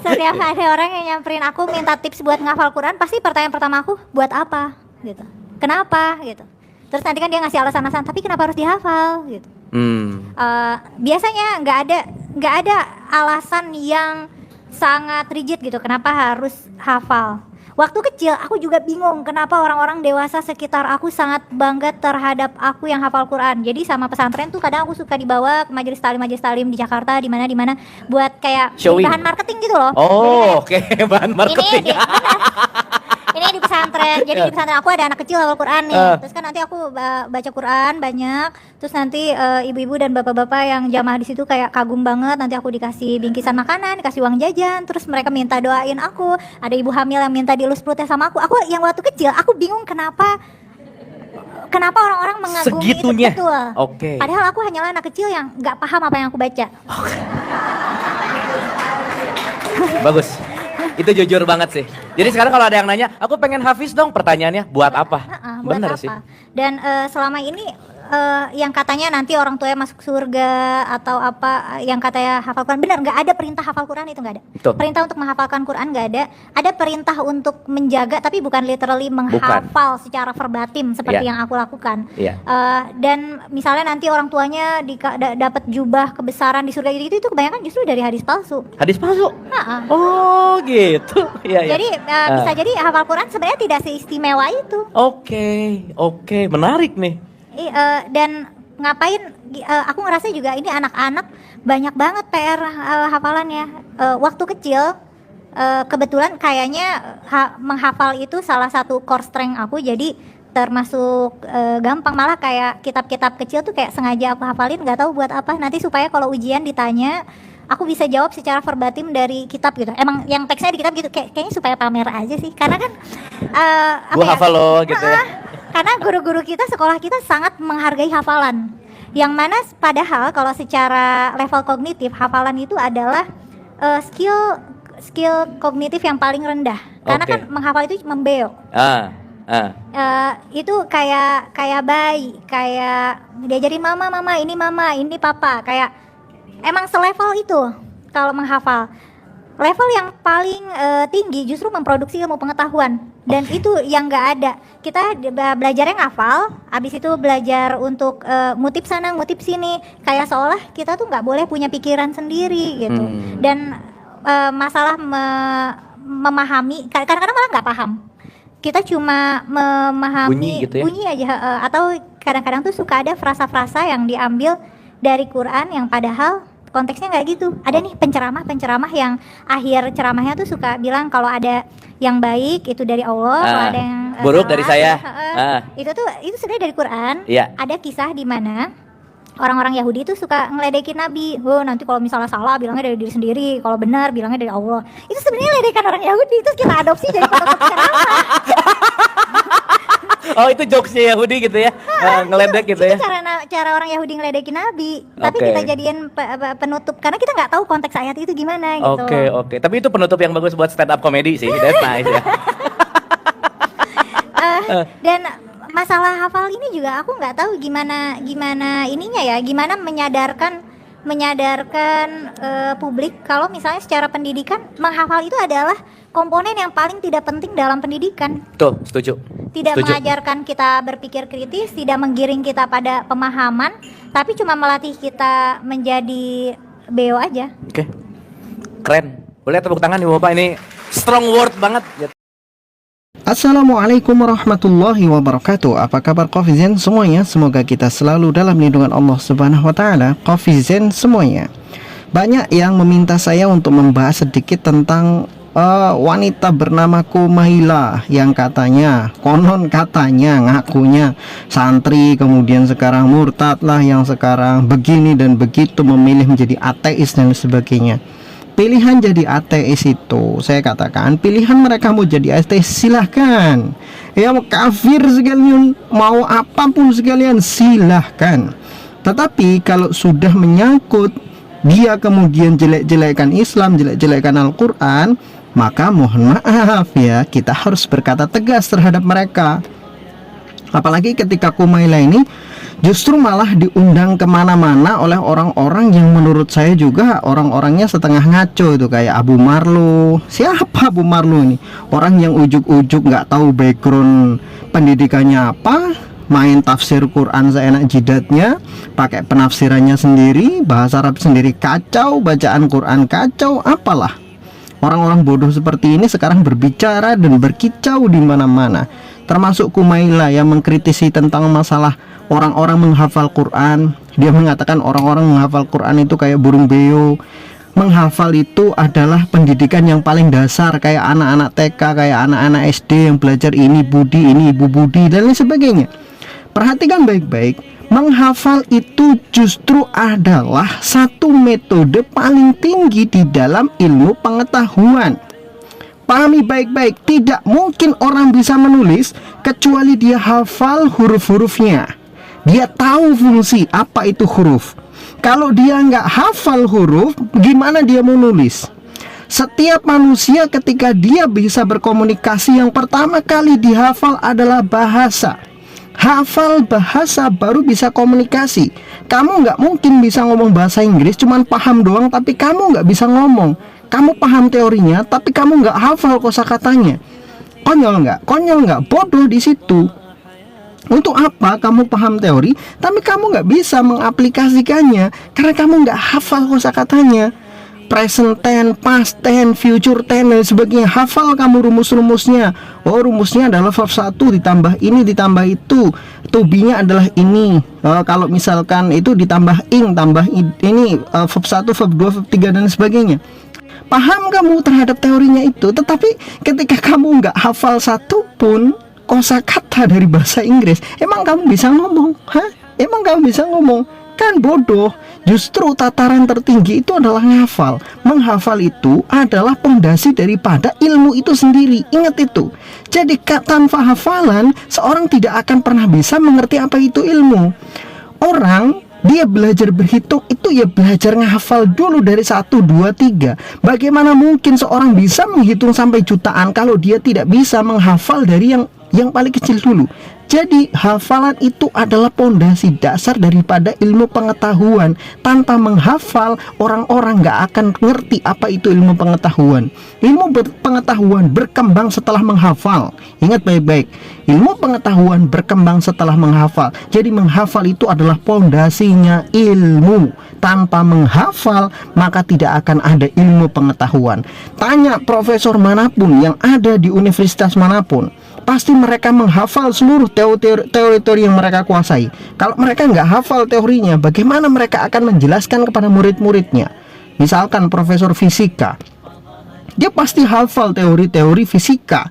Setiap ada orang yang nyamperin aku minta tips buat ngafal Quran, pasti pertanyaan pertama aku, buat apa? Gitu. Kenapa? Gitu. Terus nanti kan dia ngasih alasan-alasan, tapi kenapa harus dihafal? Gitu. Biasanya nggak ada alasan yang sangat rigid gitu, kenapa harus hafal. Waktu kecil aku juga bingung kenapa orang-orang dewasa sekitar aku sangat bangga terhadap aku yang hafal Quran. Jadi sama pesantren tuh kadang aku suka dibawa ke majelis talim di Jakarta, di mana buat kayak bahan marketing gitu loh. Oh, oke, bahan marketing. Ini di pesantren. Jadi di pesantren aku ada anak kecil hafal Quran nih. Terus kan nanti aku baca Quran banyak. Terus nanti ibu-ibu dan bapak-bapak yang jamaah di situ kayak kagum banget. Nanti aku dikasih bingkisan makanan, dikasih uang jajan. Terus mereka minta doain aku. Ada ibu hamil yang minta dielus perutnya sama aku. Aku yang waktu kecil aku bingung kenapa orang-orang mengagumi segitunya. Itu betul. Oke. Padahal aku hanyalah anak kecil yang nggak paham apa yang aku baca. Bagus. Itu jujur banget sih. Jadi sekarang kalau ada yang nanya, aku pengen hafiz dong, pertanyaannya buat apa? Buat Bener apa? sih. Dan selama ini yang katanya nanti orang tuanya masuk surga atau apa yang katanya hafal Quran, benar nggak ada perintah hafal Quran, itu nggak ada. Betul. Perintah untuk menghafalkan Quran nggak ada. Ada perintah untuk menjaga, tapi bukan literally menghafal secara verbatim seperti yang aku lakukan. Dan misalnya nanti orang tuanya dapat jubah kebesaran di surga itu kebanyakan justru dari hadis palsu. Hadis palsu? Oh gitu. Jadi bisa jadi hafal Quran sebenarnya tidak seistimewa itu. Oke, menarik nih. Dan ngapain aku ngerasa juga ini anak-anak banyak banget PR hafalannya. Waktu kecil kebetulan kayaknya menghafal itu salah satu core strength aku, jadi termasuk gampang. Malah kayak kitab-kitab kecil tuh kayak sengaja aku hafalin, nggak tahu buat apa, nanti supaya kalau ujian ditanya aku bisa jawab secara verbatim dari kitab gitu. Emang yang teksnya di kitab gitu, kayaknya supaya pamer aja sih, karena kan gua hafal loh gitu ya. Karena guru-guru kita, sekolah kita sangat menghargai hafalan. Yang mana padahal kalau secara level kognitif, hafalan itu adalah skill kognitif yang paling rendah. Karena kan menghafal itu membeo. Itu kayak bayi, kayak diajarin mama ini papa, kayak emang selevel itu kalau menghafal. Level yang paling tinggi justru memproduksi ilmu pengetahuan, dan itu yang nggak ada. Kita belajarnya ngafal, habis itu belajar untuk ngutip sana ngutip sini, kayak seolah kita tuh nggak boleh punya pikiran sendiri gitu. Dan masalah memahami, kadang-kadang malah nggak paham. Kita cuma memahami bunyi, gitu ya? Bunyi aja, atau kadang-kadang tuh suka ada frasa-frasa yang diambil dari Quran yang padahal konteksnya nggak gitu. Ada nih penceramah yang akhir ceramahnya tuh suka bilang kalau ada yang baik itu dari Allah, kalau ada yang buruk dari saya. Itu sebenarnya dari Quran. Ada kisah di mana orang-orang Yahudi itu suka ngeledekin Nabi. Nanti kalau misalnya salah bilangnya dari diri sendiri, kalau benar bilangnya dari Allah. Itu sebenarnya ledekan orang Yahudi, itu kita adopsi jadi foto-foto ceramah. Oh, itu jokesnya Yahudi gitu ya, ngeledek gitu ya. Itu cara orang Yahudi ngeledekin Nabi, tapi kita jadiin penutup karena kita nggak tahu konteks ayat itu gimana gitu. Oke. Tapi itu penutup yang bagus buat stand up comedy sih, that's nice ya. Dan masalah hafal ini juga aku nggak tahu gimana ininya ya, gimana menyadarkan publik kalau misalnya secara pendidikan menghafal itu adalah komponen yang paling tidak penting dalam pendidikan. Tuh, setuju. Tidak mengajarkan kita berpikir kritis, tidak menggiring kita pada pemahaman, tapi cuma melatih kita menjadi beo aja. Oke. Keren. Boleh tepuk tangan Ibu Bapak, ini strong word banget. Assalamualaikum warahmatullahi wabarakatuh. Apa kabar Coffee Zen semuanya? Semoga kita selalu dalam lindungan Allah Subhanahu wa taala. Coffee Zen semuanya. Banyak yang meminta saya untuk membahas sedikit tentang wanita bernama Kumaila yang konon katanya ngakunya santri, kemudian sekarang murtad lah, yang sekarang begini dan begitu, memilih menjadi ateis dan sebagainya. Pilihan jadi ateis itu, saya katakan pilihan mereka mau jadi ateis silahkan ya, kafir sekalian, mau apapun sekalian silahkan. Tetapi kalau sudah menyangkut dia kemudian jelek-jelekan Islam, jelek-jelekan Al-Quran, maka mohon maaf ya, kita harus berkata tegas terhadap mereka. Apalagi ketika Kumaila ini justru malah diundang kemana-mana oleh orang-orang yang menurut saya juga orang-orangnya setengah ngaco itu, kayak Abu Marlo. Siapa Abu Marlo ini? Orang yang ujuk-ujuk nggak tahu background pendidikannya apa, main tafsir Quran seenak jidatnya, pakai penafsirannya sendiri, bahasa Arab sendiri kacau, bacaan Quran kacau, apalah. Orang-orang bodoh seperti ini sekarang berbicara dan berkicau di mana-mana. Termasuk Kumaila yang mengkritisi tentang masalah orang-orang menghafal Quran. Dia mengatakan orang-orang menghafal Quran itu kayak burung beo. Menghafal itu adalah pendidikan yang paling dasar, kayak anak-anak TK, kayak anak-anak SD yang belajar ini budi, ini ibu budi, dan lain sebagainya. Perhatikan baik-baik, menghafal itu justru adalah satu metode paling tinggi di dalam ilmu pengetahuan. Pahami baik-baik, tidak mungkin orang bisa menulis kecuali dia hafal huruf-hurufnya. Dia tahu fungsi apa itu huruf. Kalau dia nggak hafal huruf, gimana dia mau nulis? Setiap manusia ketika dia bisa berkomunikasi, yang pertama kali dihafal adalah bahasa. Hafal bahasa baru bisa komunikasi. Kamu nggak mungkin bisa ngomong bahasa Inggris cuman paham doang tapi kamu nggak bisa ngomong. Kamu paham teorinya tapi kamu nggak hafal kosakatanya. Konyol nggak? Konyol nggak? Bodoh di situ. Untuk apa kamu paham teori tapi kamu nggak bisa mengaplikasikannya karena kamu nggak hafal kosakatanya. Present tense, past tense, future tense, dan sebagainya. Hafal kamu rumus-rumusnya. Oh, rumusnya adalah verb 1 ditambah ini ditambah itu. To be-nya adalah ini. Kalau misalkan itu ditambah ing, tambah ini, verb 1, verb 2, verb 3, dan sebagainya. Paham kamu terhadap teorinya itu. Tetapi ketika kamu nggak hafal satu pun kosakata dari bahasa Inggris, emang kamu bisa ngomong? Hah? Emang kamu bisa ngomong? Kan bodoh. Justru tataran tertinggi itu adalah menghafal. Menghafal itu adalah pondasi daripada ilmu itu sendiri. Ingat itu. Jadi tanpa hafalan seorang tidak akan pernah bisa mengerti apa itu ilmu. Orang dia belajar berhitung itu ya belajar menghafal dulu dari 1, 2, 3. Bagaimana mungkin seorang bisa menghitung sampai jutaan kalau dia tidak bisa menghafal dari yang paling kecil dulu. Jadi hafalan itu adalah pondasi dasar daripada ilmu pengetahuan. Tanpa menghafal, orang-orang gak akan ngerti apa itu ilmu pengetahuan. Ilmu pengetahuan berkembang setelah menghafal. Ingat baik-baik, ilmu pengetahuan berkembang setelah menghafal. Jadi menghafal itu adalah pondasinya ilmu. Tanpa menghafal, maka tidak akan ada ilmu pengetahuan. Tanya profesor manapun yang ada di universitas manapun, pasti mereka menghafal seluruh teori-teori yang mereka kuasai. Kalau mereka nggak hafal teorinya, bagaimana mereka akan menjelaskan kepada murid-muridnya? Misalkan profesor fisika, dia pasti hafal teori-teori fisika.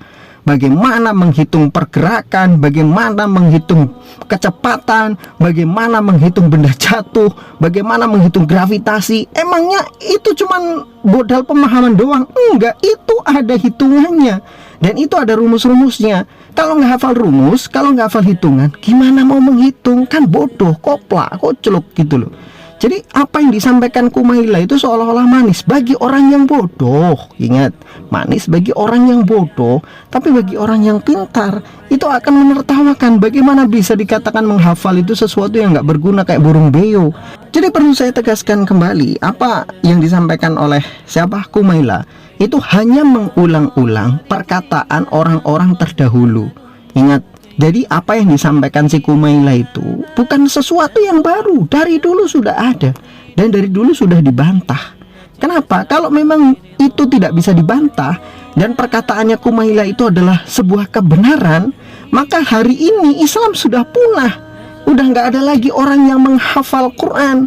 Bagaimana menghitung pergerakan, bagaimana menghitung kecepatan, bagaimana menghitung benda jatuh, bagaimana menghitung gravitasi. Emangnya itu cuman modal pemahaman doang? Enggak, itu ada hitungannya. Dan itu ada rumus-rumusnya. Kalau nggak hafal rumus, kalau nggak hafal hitungan, gimana mau menghitung? Kan bodoh, koplak, kocluk gitu loh. Jadi apa yang disampaikan Kumaila itu seolah-olah manis bagi orang yang bodoh. Ingat, manis bagi orang yang bodoh, tapi bagi orang yang pintar itu akan menertawakan. Bagaimana bisa dikatakan menghafal itu sesuatu yang nggak berguna kayak burung beo. Jadi perlu saya tegaskan kembali, apa yang disampaikan oleh siapa Kumaila itu hanya mengulang-ulang perkataan orang-orang terdahulu. Ingat, jadi apa yang disampaikan si Kumaila itu bukan sesuatu yang baru, dari dulu sudah ada dan dari dulu sudah dibantah. Kenapa? Kalau memang itu tidak bisa dibantah dan perkataannya Kumaila itu adalah sebuah kebenaran, maka hari ini Islam sudah punah. Udah nggak ada lagi orang yang menghafal Quran.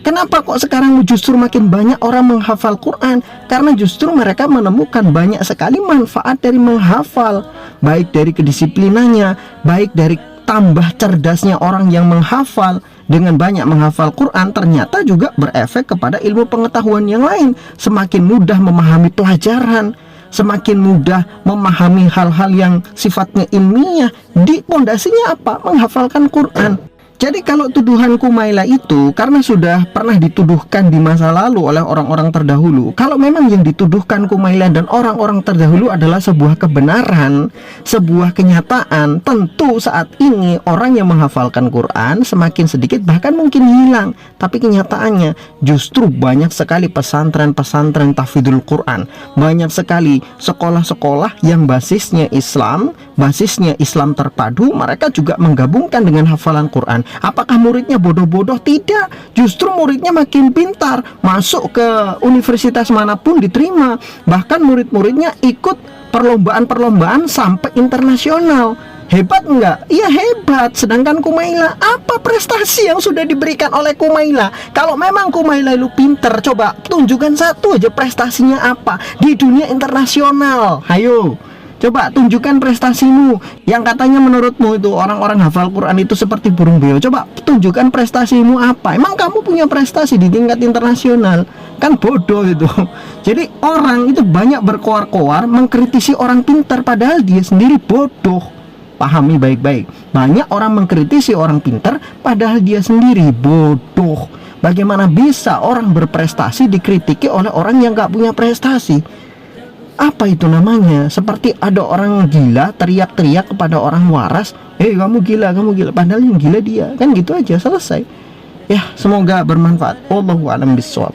Kenapa kok sekarang justru makin banyak orang menghafal Quran? Karena justru mereka menemukan banyak sekali manfaat dari menghafal. Baik dari kedisiplinannya, baik dari tambah cerdasnya orang yang menghafal. Dengan banyak menghafal Quran ternyata juga berefek kepada ilmu pengetahuan yang lain. Semakin mudah memahami pelajaran, semakin mudah memahami hal-hal yang sifatnya ilmiah. Di pondasinya apa? Menghafalkan Quran. Jadi kalau tuduhan Kumaila itu karena sudah pernah dituduhkan di masa lalu oleh orang-orang terdahulu, kalau memang yang dituduhkan Kumaila dan orang-orang terdahulu adalah sebuah kebenaran, sebuah kenyataan, tentu saat ini orang yang menghafalkan Quran semakin sedikit, bahkan mungkin hilang. Tapi kenyataannya justru banyak sekali pesantren-pesantren tahfidzul Quran, banyak sekali sekolah-sekolah yang basisnya Islam terpadu, mereka juga menggabungkan dengan hafalan Quran. Apakah muridnya bodoh-bodoh? Tidak, justru muridnya makin pintar, masuk ke universitas manapun diterima, bahkan murid-muridnya ikut perlombaan-perlombaan sampai internasional. Hebat enggak? Iya hebat. Sedangkan Kumaila, apa prestasi yang sudah diberikan oleh Kumaila? Kalau memang Kumaila lu pinter, coba tunjukkan satu aja prestasinya apa di dunia internasional. Ayo, coba tunjukkan prestasimu. Yang katanya menurutmu itu orang-orang hafal Quran itu seperti burung beo. Coba tunjukkan prestasimu apa. Emang kamu punya prestasi di tingkat internasional? Kan bodoh itu. Jadi orang itu banyak berkoar-koar mengkritisi orang pintar padahal dia sendiri bodoh. Pahami baik-baik. Banyak orang mengkritisi orang pintar padahal dia sendiri bodoh. Bagaimana bisa orang berprestasi dikritiki oleh orang yang gak punya prestasi? Apa itu namanya? Seperti ada orang gila teriak-teriak kepada orang waras, kamu gila, kamu gila. Padahal yang gila dia. Kan gitu aja, selesai. Ya, semoga bermanfaat. Wallahu a'lam bishawab.